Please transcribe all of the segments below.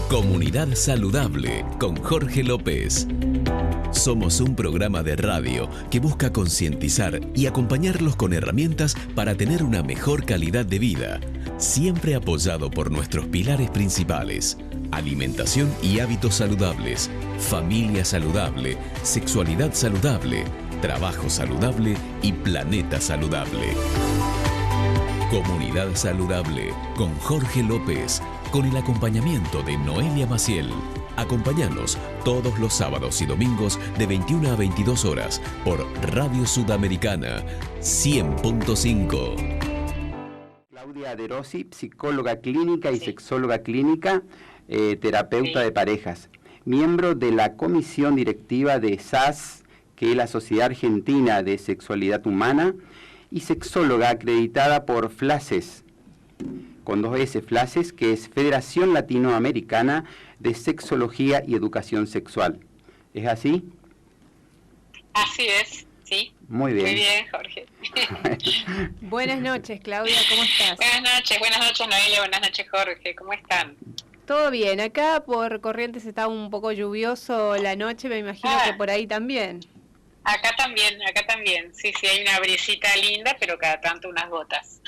Comunidad Saludable con Jorge López. Somos un programa de radio que busca concientizar y acompañarlos con herramientas para tener una mejor calidad de vida, siempre apoyado por nuestros pilares principales: alimentación y hábitos saludables, familia saludable, sexualidad saludable, trabajo saludable y planeta saludable. Comunidad Saludable con Jorge López, con el acompañamiento de Noelia Maciel. Acompáñanos todos los sábados y domingos de 21 a 22 horas por Radio Sudamericana 100.5. Claudia De Rossi, psicóloga clínica y sexóloga clínica, terapeuta de parejas, miembro de la comisión directiva de SAS, que es la Sociedad Argentina de Sexualidad Humana, y sexóloga acreditada por FLASES, con 2 S, FLASES, que es Federación Latinoamericana de Sexología y Educación Sexual. ¿Es así? Así es, sí. Muy bien. Muy bien, Jorge. Buenas noches, Claudia, ¿cómo estás? Buenas noches, Noelia, buenas noches, Jorge, ¿cómo están? Todo bien, acá por Corrientes está un poco lluvioso la noche, me imagino que por ahí también. Acá también, sí, hay una brisita linda, pero cada tanto unas gotas.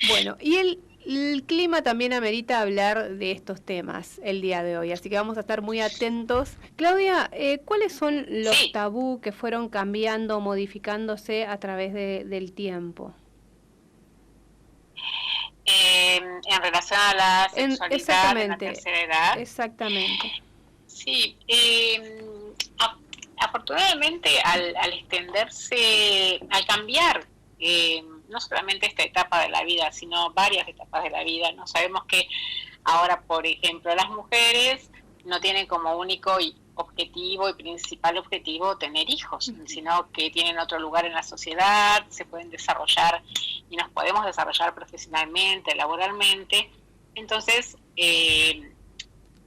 Bueno, y el clima también amerita hablar de estos temas el día de hoy, así que vamos a estar muy atentos. Claudia, ¿cuáles son los tabú que fueron cambiando, modificándose a través del tiempo? En relación a la sexualidad en la tercera edad. Exactamente. Sí, afortunadamente al extenderse, al cambiar, no solamente esta etapa de la vida, sino varias etapas de la vida, ¿no? Sabemos que ahora, por ejemplo, las mujeres no tienen como único objetivo y principal objetivo tener hijos, sino que tienen otro lugar en la sociedad, se pueden desarrollar y nos podemos desarrollar profesionalmente, laboralmente. Entonces,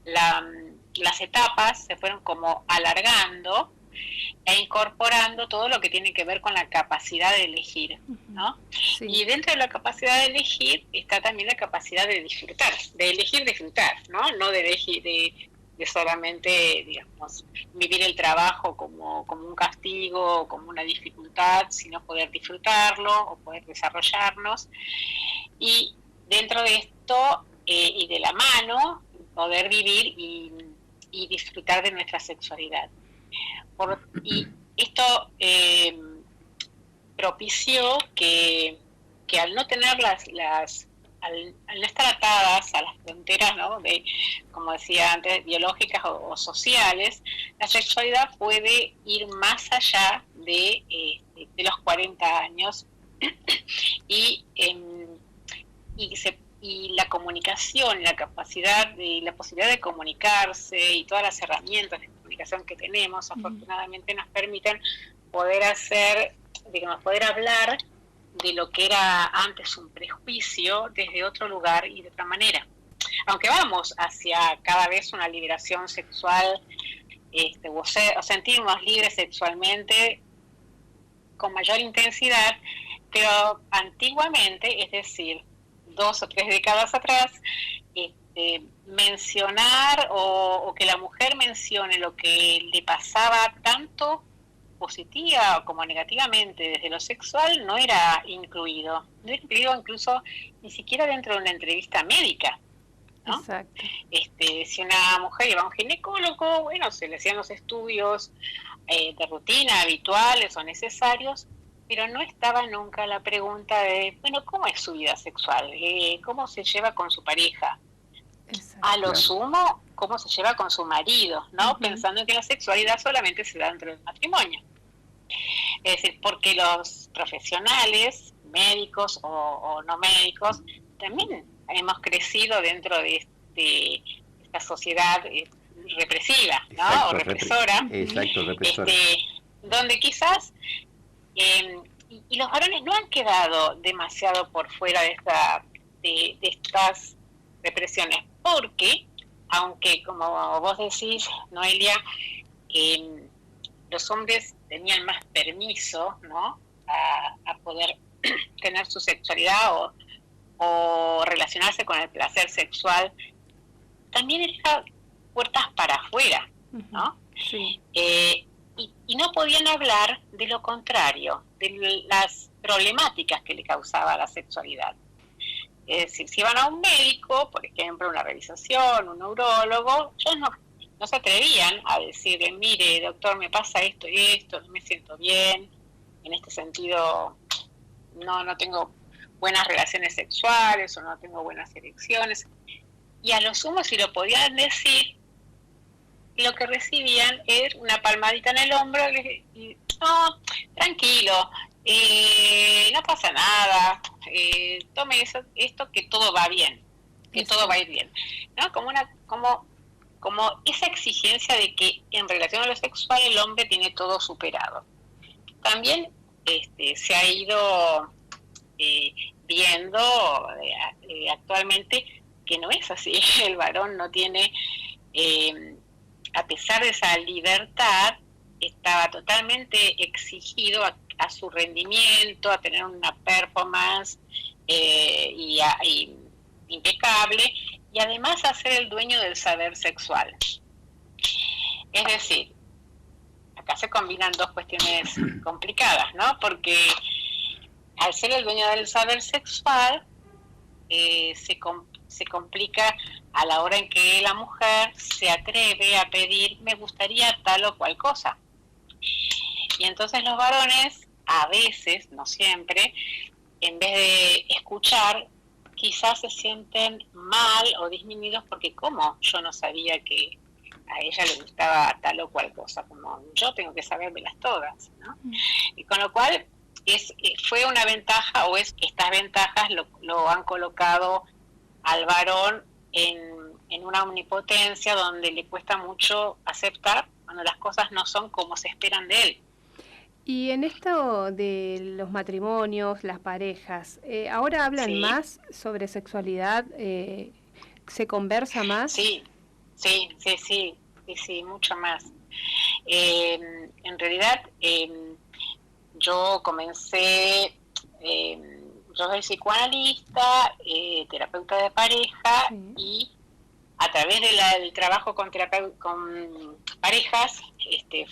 las etapas se fueron como alargando e incorporando todo lo que tiene que ver con la capacidad de elegir, ¿no? Sí. Y dentro de la capacidad de elegir está también la capacidad de disfrutar, de elegir disfrutar, ¿no? No de elegir de solamente, digamos, vivir el trabajo como un castigo, como una dificultad, sino poder disfrutarlo o poder desarrollarnos. Y dentro de esto y de la mano, poder vivir y disfrutar de nuestra sexualidad. Y esto propició que al no tener al no estar atadas a las fronteras, ¿no?, de, como decía antes, biológicas o sociales, la sexualidad puede ir más allá de los 40 años y la comunicación, la posibilidad de comunicarse y todas las herramientas de comunicación que tenemos, afortunadamente nos permiten poder poder hablar de lo que era antes un prejuicio desde otro lugar y de otra manera. Aunque vamos hacia cada vez una liberación sexual, o sentirnos libres sexualmente con mayor intensidad, pero antiguamente, es decir, 2 o 3 décadas atrás, mencionar o que la mujer mencione lo que le pasaba tanto positiva como negativamente desde lo sexual no era incluido. No era incluido incluso ni siquiera dentro de una entrevista médica, ¿no? Exacto. Si una mujer iba a un ginecólogo, bueno, se le hacían los estudios de rutina habituales o necesarios, pero no estaba nunca la pregunta de, bueno, ¿cómo es su vida sexual? ¿Cómo se lleva con su pareja? Exacto. A lo sumo, ¿cómo se lleva con su marido? ¿No? Pensando en que la sexualidad solamente se da dentro del matrimonio. Es decir, porque los profesionales, médicos o no médicos, también hemos crecido dentro de esta sociedad represiva, ¿no? Exacto, o represora. Exacto, represora. Donde quizás y los varones no han quedado demasiado por fuera de estas represiones, porque, aunque como vos decís, Noelia, los hombres tenían más permiso, ¿no?, a poder tener su sexualidad o relacionarse con el placer sexual, también era puertas para afuera, ¿no? Sí. Y no podían hablar de lo contrario, de las problemáticas que le causaba la sexualidad. Es decir, si iban a un médico, por ejemplo, una revisación, un neurólogo, ellos no se atrevían a decirle, mire, doctor, me pasa esto y esto, no me siento bien, en este sentido no tengo buenas relaciones sexuales o no tengo buenas erecciones. Y a lo sumo, si lo podían decir, lo que recibían era una palmadita en el hombro y no, tranquilo, no pasa nada, tome esto que todo va bien, que todo va a ir bien, ¿no? Como esa exigencia de que en relación a lo sexual el hombre tiene todo superado. También se ha ido viendo actualmente que no es así. El varón no tiene, a pesar de esa libertad, estaba totalmente exigido a su rendimiento, a tener una performance impecable, y además a ser el dueño del saber sexual. Es decir, acá se combinan dos cuestiones complicadas, ¿no? Porque al ser el dueño del saber sexual, se complica a la hora en que la mujer se atreve a pedir, me gustaría tal o cual cosa. Y entonces los varones, a veces, no siempre, en vez de escuchar, quizás se sienten mal o disminuidos porque ¿cómo? Yo no sabía que a ella le gustaba tal o cual cosa, como yo tengo que sabérmelas todas, ¿no? Y con lo cual fue una ventaja, o estas ventajas lo han colocado al varón en una omnipotencia donde le cuesta mucho aceptar cuando las cosas no son como se esperan de él. Y en esto de los matrimonios, las parejas, ¿ahora hablan más sobre sexualidad? ¿Se conversa más? Sí, mucho más. En realidad, yo comencé, yo soy psicoanalista, terapeuta de pareja, y a través del trabajo con parejas,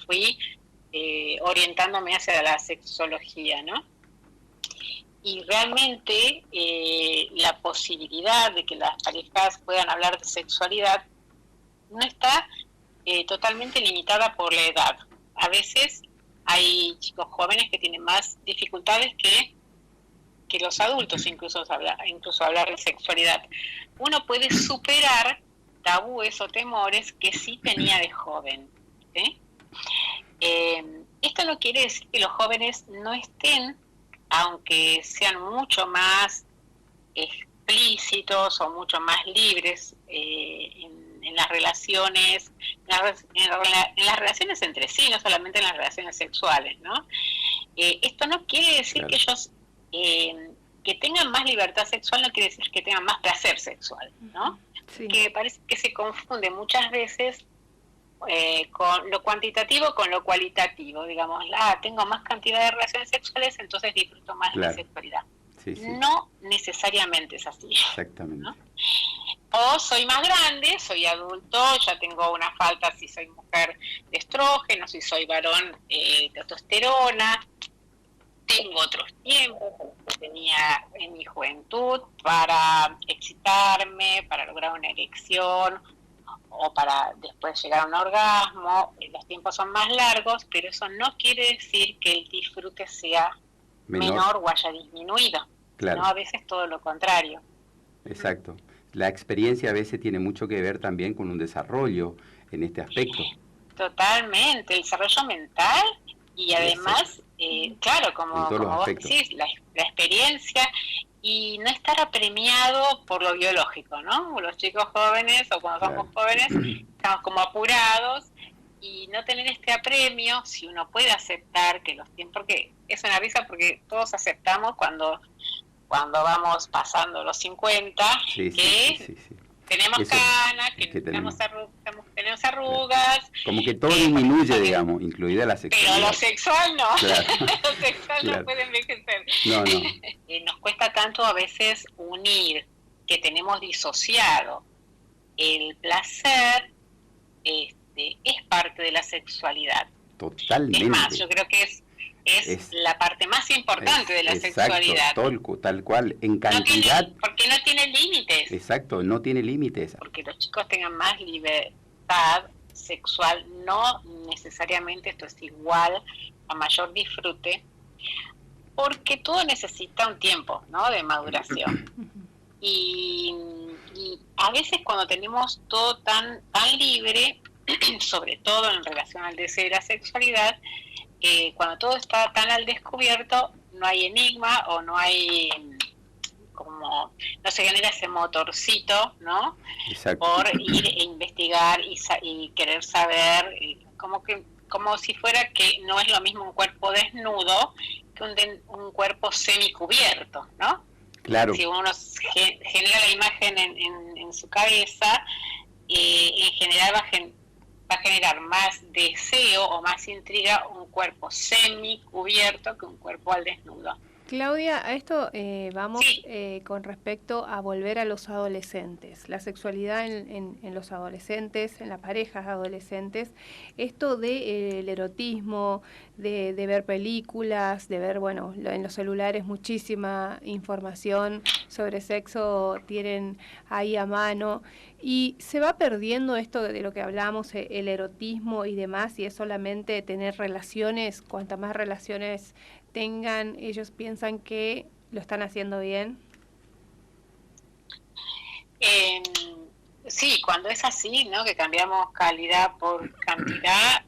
fui orientándome hacia la sexología, ¿no? Y realmente la posibilidad de que las parejas puedan hablar de sexualidad no está totalmente limitada por la edad. A veces hay chicos jóvenes que tienen más dificultades que los adultos, incluso hablar de sexualidad. Uno puede superar tabúes o temores que sí tenía de joven, ¿sí? Esto no quiere decir que los jóvenes no estén, aunque sean mucho más explícitos o mucho más libres en las relaciones, en las relaciones entre sí, no solamente en las relaciones sexuales, ¿no? Esto no quiere decir que ellos que tengan más libertad sexual, no quiere decir que tengan más placer sexual, ¿no? Sí. Que parece que se confunde muchas veces con lo cuantitativo con lo cualitativo, digamos, tengo más cantidad de relaciones sexuales, entonces disfruto más de la sexualidad. Sí. No necesariamente es así. Exactamente. ¿No? O soy más grande, soy adulto, ya tengo una falta si soy mujer de estrógeno, si soy varón de testosterona, tengo otros tiempos que tenía en mi juventud para excitarme, para lograr una erección o para después llegar a un orgasmo. Los tiempos son más largos, pero eso no quiere decir que el disfrute sea menor o haya disminuido. Claro. No, a veces todo lo contrario. Exacto. La experiencia a veces tiene mucho que ver también con un desarrollo en este aspecto. Totalmente, el desarrollo mental y además, claro, como vos decís, la experiencia, y no estar apremiado por lo biológico, ¿no? Los chicos jóvenes, o cuando somos jóvenes, estamos como apurados, y no tener este apremio, si uno puede aceptar que los tiempos, porque es una risa porque todos aceptamos cuando vamos pasando los 50, tenemos canas, que tenemos arrugas. Como que todo disminuye, digamos, incluida la sexualidad. Pero lo sexual no, claro. Lo sexual no puede envejecer. No. Nos cuesta tanto a veces unir, que tenemos disociado el placer parte de la sexualidad. Totalmente. Es más, yo creo que es la parte más importante de la sexualidad. Tal cual, en cantidad. Porque no tiene límites. Exacto, no tiene límites. Porque los chicos tengan más libertad sexual, no necesariamente esto es igual a mayor disfrute, porque todo necesita un tiempo, ¿no?, de maduración. Y a veces cuando tenemos todo tan libre, sobre todo en relación al deseo y la sexualidad, cuando todo está tan al descubierto, no hay enigma o no hay no se genera ese motorcito, ¿no? Exacto. Por ir e investigar y querer saber, como si fuera que no es lo mismo un cuerpo desnudo que un cuerpo semicubierto, ¿no? Claro. Si uno genera la imagen en su cabeza, en general va a generar más deseo o más intriga un cuerpo semicubierto que un cuerpo al desnudo. Claudia, a esto vamos sí. Con respecto a volver a los adolescentes, la sexualidad en los adolescentes, en las parejas adolescentes, esto del erotismo, de ver películas, de ver, bueno, en los celulares muchísima información sobre sexo tienen ahí a mano, y se va perdiendo esto de lo que hablábamos, el erotismo y demás, y es solamente tener relaciones, cuantas más relaciones tengan, ellos piensan que lo están haciendo bien. Sí, cuando es así, ¿no?, que cambiamos calidad por cantidad,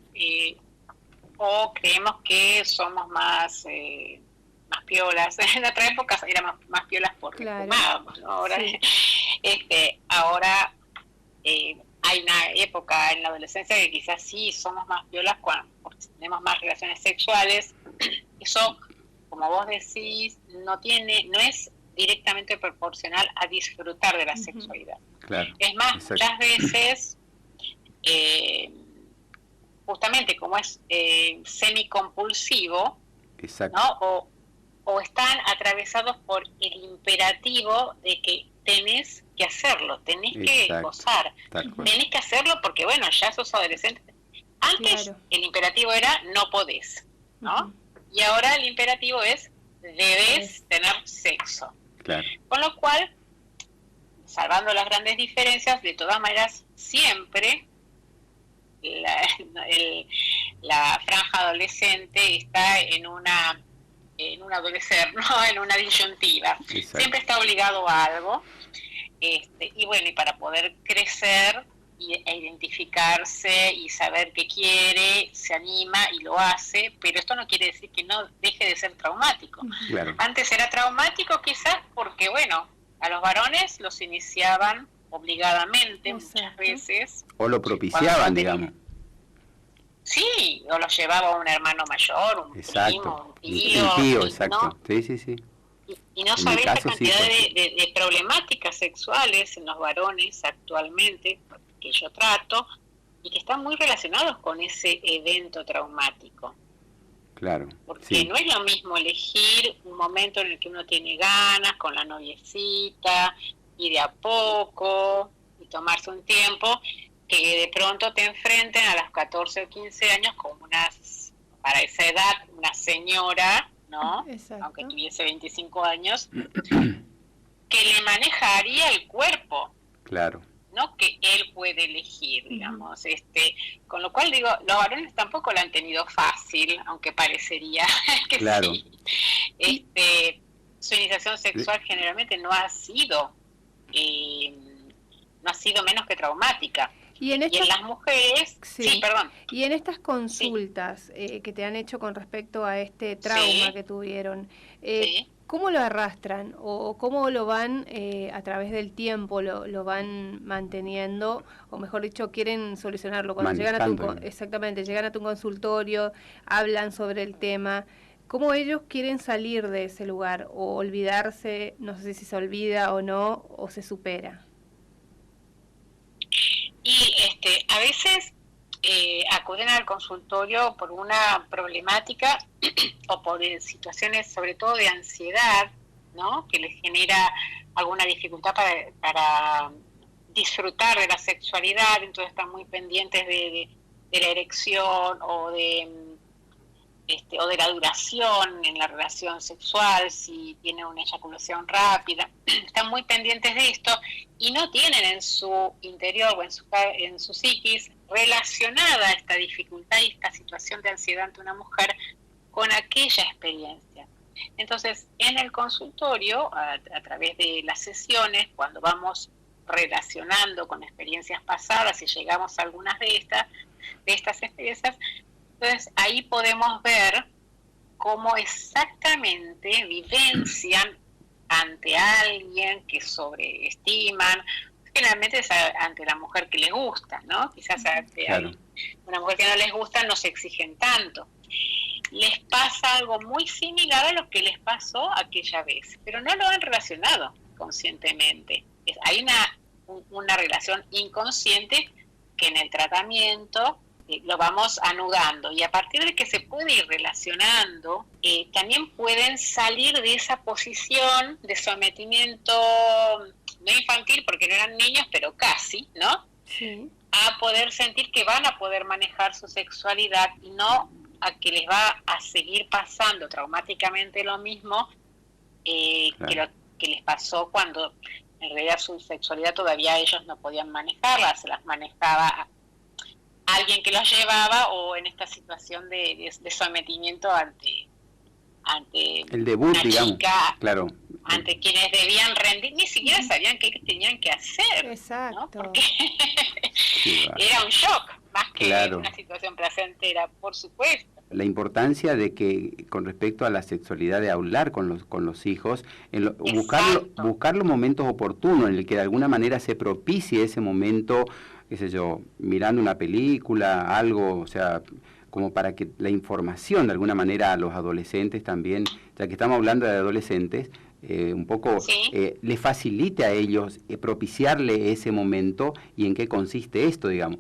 o creemos que somos más piolas. En otra época éramos más piolas porque fumábamos, ¿no? Ahora, sí. Ahora hay una época en la adolescencia que quizás sí somos más piolas porque tenemos más relaciones sexuales. Eso, como vos decís, no es directamente proporcional a disfrutar de la sexualidad. Claro, es más, exacto. Muchas veces, justamente como es semicompulsivo, ¿no?, o están atravesados por el imperativo de que tenés que hacerlo, tenés que gozar, tenés que hacerlo porque, bueno, ya sos adolescente. Antes el imperativo era no podés, ¿no? Y ahora el imperativo es debes tener sexo. Claro. Con lo cual, salvando las grandes diferencias, de todas maneras, siempre la franja adolescente está en un adolecer, ¿no?, en una disyuntiva. Exacto. Siempre está obligado a algo, y bueno, y para poder crecer e identificarse y saber qué quiere, se anima y lo hace, pero esto no quiere decir que no deje de ser traumático. Claro. Antes era traumático quizás porque, bueno, a los varones los iniciaban obligadamente muchas veces. O lo propiciaban, digamos. Sí, o lo llevaba un hermano mayor, un primo, un tío. Un tío, exacto. ¿No? Sí. Y no sabés la cantidad de problemáticas sexuales en los varones actualmente que yo trato y que están muy relacionados con ese evento traumático. Claro. Porque no es lo mismo elegir un momento en el que uno tiene ganas con la noviecita y de a poco y tomarse un tiempo, que de pronto te enfrenten a los 14 o 15 años como para esa edad, una señora, ¿no? Exacto. Aunque tuviese 25 años, que le manejaría el cuerpo. Claro. ¿No? Que él puede elegir, digamos. Con lo cual, digo, los varones tampoco lo han tenido fácil, aunque parecería que claro. Sí. Su iniciación sexual generalmente no ha sido menos que traumática. Y en las mujeres, sí, perdón. Y en estas consultas que te han hecho con respecto a este trauma que tuvieron, ¿cómo lo arrastran o cómo lo van a través del tiempo lo van manteniendo, o mejor dicho, quieren solucionarlo cuando llegan a tu consultorio, hablan sobre el tema? ¿Cómo ellos quieren salir de ese lugar o olvidarse? No sé si se olvida o no, o se supera. Y a veces acuden al consultorio por una problemática o por situaciones sobre todo de ansiedad, ¿no?, que les genera alguna dificultad para disfrutar de la sexualidad, entonces están muy pendientes de la erección o de la duración en la relación sexual, si tiene una eyaculación rápida, están muy pendientes de esto y no tienen en su interior o en su psiquis relacionada esta dificultad y esta situación de ansiedad ante una mujer con aquella experiencia. Entonces, en el consultorio, a través de las sesiones, cuando vamos relacionando con experiencias pasadas y llegamos a algunas de estas experiencias, entonces ahí podemos ver cómo exactamente vivencian ante alguien que sobreestiman. Generalmente es ante la mujer que les gusta, ¿no? Quizás ante una mujer que no les gusta no se exigen tanto. Les pasa algo muy similar a lo que les pasó aquella vez, pero no lo han relacionado conscientemente. Hay una relación inconsciente que en el tratamiento lo vamos anudando, y a partir de que se puede ir relacionando, también pueden salir de esa posición de sometimiento, no infantil porque no eran niños, pero casi, ¿no? Sí. A poder sentir que van a poder manejar su sexualidad y no a que les va a seguir pasando traumáticamente lo mismo claro, que les pasó cuando en realidad su sexualidad todavía ellos no podían manejarla, se las manejaba alguien que los llevaba, o en esta situación de sometimiento ante el debut, una digamos, chica, claro, ante quienes debían rendir, ni siquiera sabían qué tenían que hacer. Exacto. ¿No? Porque era un shock, más que una situación placentera, por supuesto. La importancia de que, con respecto a la sexualidad, de hablar con los hijos, buscar los momentos oportunos en el que de alguna manera se propicie ese momento, qué sé yo, mirando una película, algo, o sea, como para que la información de alguna manera a los adolescentes también, ya que estamos hablando de adolescentes, un poco le facilite a ellos propiciarle ese momento y en qué consiste esto, digamos.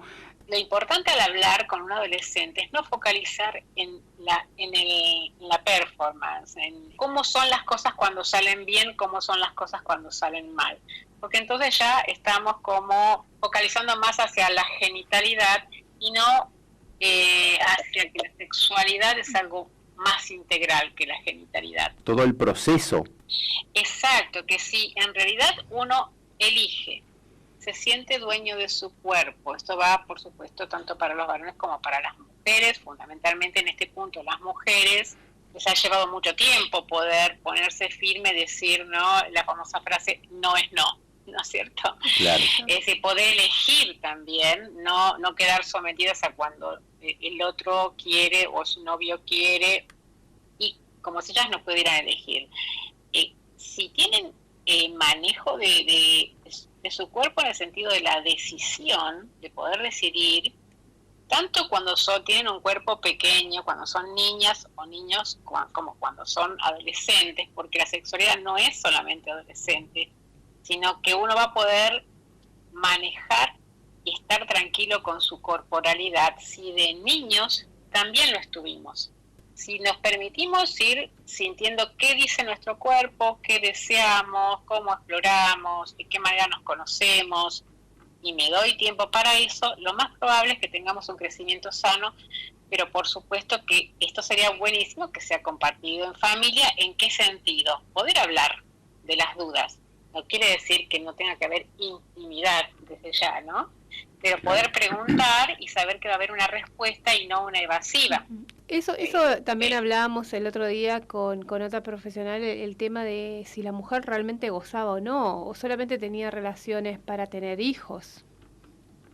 Lo importante al hablar con un adolescente es no focalizar en la performance, en cómo son las cosas cuando salen bien, cómo son las cosas cuando salen mal. Porque entonces ya estamos como focalizando más hacia la genitalidad y no hacia que la sexualidad es algo más integral que la genitalidad. Todo el proceso. Exacto, que si en realidad uno elige, se siente dueño de su cuerpo. Esto va, por supuesto, tanto para los varones como para las mujeres. Fundamentalmente en este punto las mujeres les ha llevado mucho tiempo poder ponerse firme, decir no, la famosa frase no es no, ¿no es cierto? Claro. Es decir, poder elegir también, no quedar sometidas a cuando el otro quiere o su novio quiere, y como si ellas no pudieran elegir. Si tienen manejo de su cuerpo en el sentido de la decisión, de poder decidir, tanto cuando tienen un cuerpo pequeño, cuando son niñas o niños, como cuando son adolescentes, porque la sexualidad no es solamente adolescente, sino que uno va a poder manejar y estar tranquilo con su corporalidad si de niños también lo estuvimos. Si nos permitimos ir sintiendo qué dice nuestro cuerpo, qué deseamos, cómo exploramos, de qué manera nos conocemos, y me doy tiempo para eso, lo más probable es que tengamos un crecimiento sano, pero por supuesto que esto sería buenísimo que sea compartido en familia. ¿En qué sentido? Poder hablar de las dudas. No quiere decir que no tenga que haber intimidad desde ya, ¿no? Pero poder preguntar y saber que va a haber una respuesta y no una evasiva. Eso también hablábamos el otro día con otra profesional, el tema de si la mujer realmente gozaba o no, o solamente tenía relaciones para tener hijos.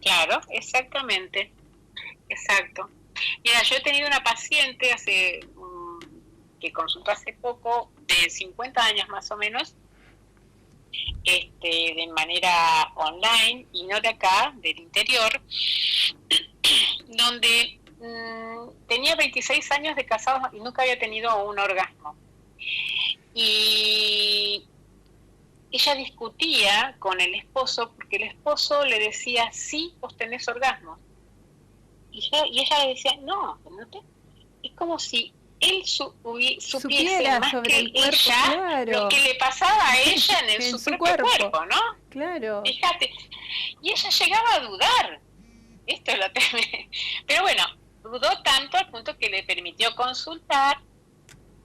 Claro, exactamente, exacto. Mira, yo he tenido una paciente que consultó hace poco, de 50 años más o menos, de manera online y no de acá, del interior, donde tenía 26 años de casados y nunca había tenido un orgasmo. Y ella discutía con el esposo porque el esposo le decía, sí, vos tenés orgasmos. Y ella le decía, no te... Es como si él supiese más sobre que el cuerpo, ella, claro, lo que le pasaba a ella en su propio cuerpo, ¿no? Claro. Fíjate. Y ella llegaba a dudar. Esto es lo que Pero bueno, dudó tanto al punto que le permitió consultar.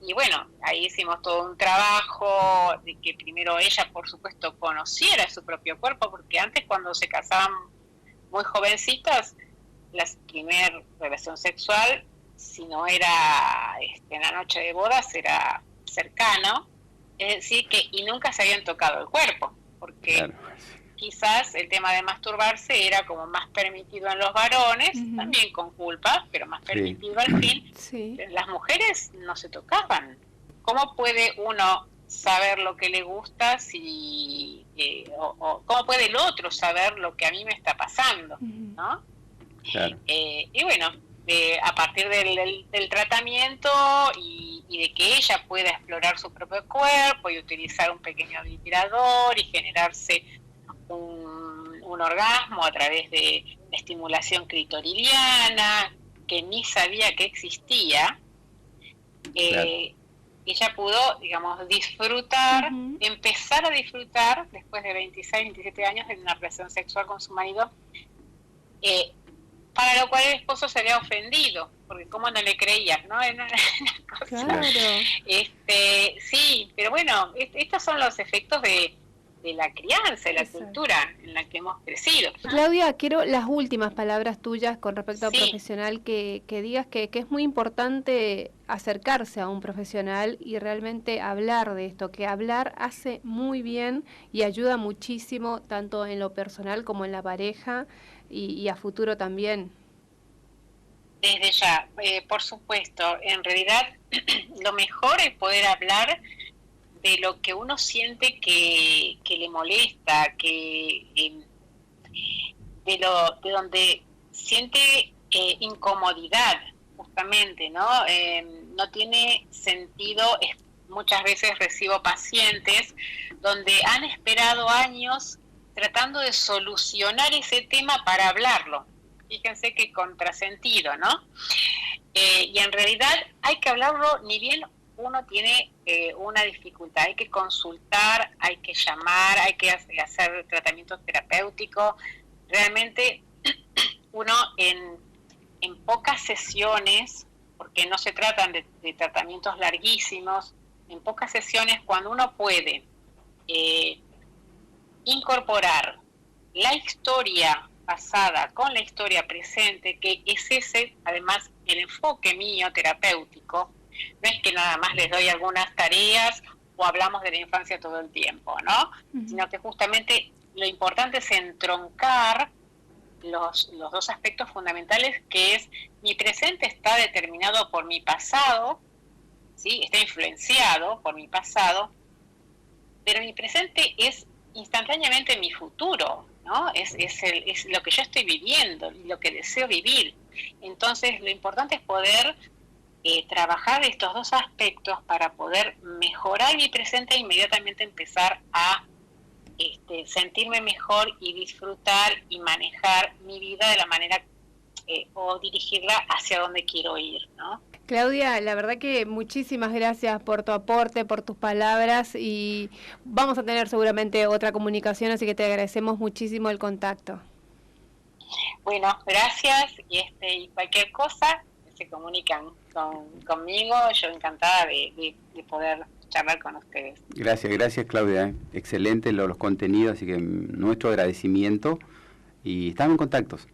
Y bueno, ahí hicimos todo un trabajo de que primero ella, por supuesto, conociera su propio cuerpo, porque antes, cuando se casaban muy jovencitas, la primera relación sexual, si no era en la noche de bodas, era cercano, es decir, y nunca se habían tocado el cuerpo, porque claro, quizás el tema de masturbarse era como más permitido en los varones, también con culpa, pero más permitido al fin. Sí. Las mujeres no se tocaban. ¿Cómo puede uno saber lo que le gusta si o cómo puede el otro saber lo que a mí me está pasando, ¿no? Claro. Y bueno, a partir del tratamiento y de que ella pueda explorar su propio cuerpo y utilizar un pequeño vibrador y generarse un orgasmo a través de estimulación clitoridiana, que ni sabía que existía, claro. Ella pudo, digamos, disfrutar, empezar a disfrutar, después de 26, 27 años, de una relación sexual con su marido, para lo cual el esposo se había ofendido, porque cómo no le creía, ¿no? Era una cosa. Claro. Sí, pero bueno, estos son los efectos de la crianza, de la cultura en la que hemos crecido. Claudia, quiero las últimas palabras tuyas con respecto a profesional, que digas que es muy importante acercarse a un profesional y realmente hablar de esto, que hablar hace muy bien y ayuda muchísimo, tanto en lo personal como en la pareja y a futuro también. Desde ya, por supuesto, en realidad lo mejor es poder hablar de lo que uno siente que le molesta, de donde siente incomodidad, justamente, ¿no? No tiene sentido. Muchas veces recibo pacientes donde han esperado años tratando de solucionar ese tema para hablarlo. Fíjense qué contrasentido, ¿no? Y en realidad hay que hablarlo, ni bien uno tiene una dificultad, hay que consultar, hay que llamar, hay que hacer tratamiento terapéutico. Realmente uno en pocas sesiones, porque no se tratan de tratamientos larguísimos, en pocas sesiones, cuando uno puede incorporar la historia pasada con la historia presente, que es ese, además, el enfoque mío terapéutico. No es que nada más les doy algunas tareas o hablamos de la infancia todo el tiempo, ¿no? Sino que justamente lo importante es entroncar los dos aspectos fundamentales, que es: mi presente está determinado por mi pasado, ¿sí? Está influenciado por mi pasado, pero mi presente es instantáneamente mi futuro, ¿no? Es lo que yo estoy viviendo y lo que deseo vivir. Entonces, lo importante es poder trabajar estos dos aspectos para poder mejorar mi presente e inmediatamente empezar a sentirme mejor y disfrutar y manejar mi vida de la manera o dirigirla hacia donde quiero ir, ¿no? Claudia, la verdad que muchísimas gracias por tu aporte, por tus palabras, y vamos a tener seguramente otra comunicación, así que te agradecemos muchísimo el contacto. Bueno, gracias, y cualquier cosa se comunican conmigo, yo encantada de poder charlar con ustedes. Gracias Claudia, excelente los contenidos, así que nuestro agradecimiento y estamos en contactos.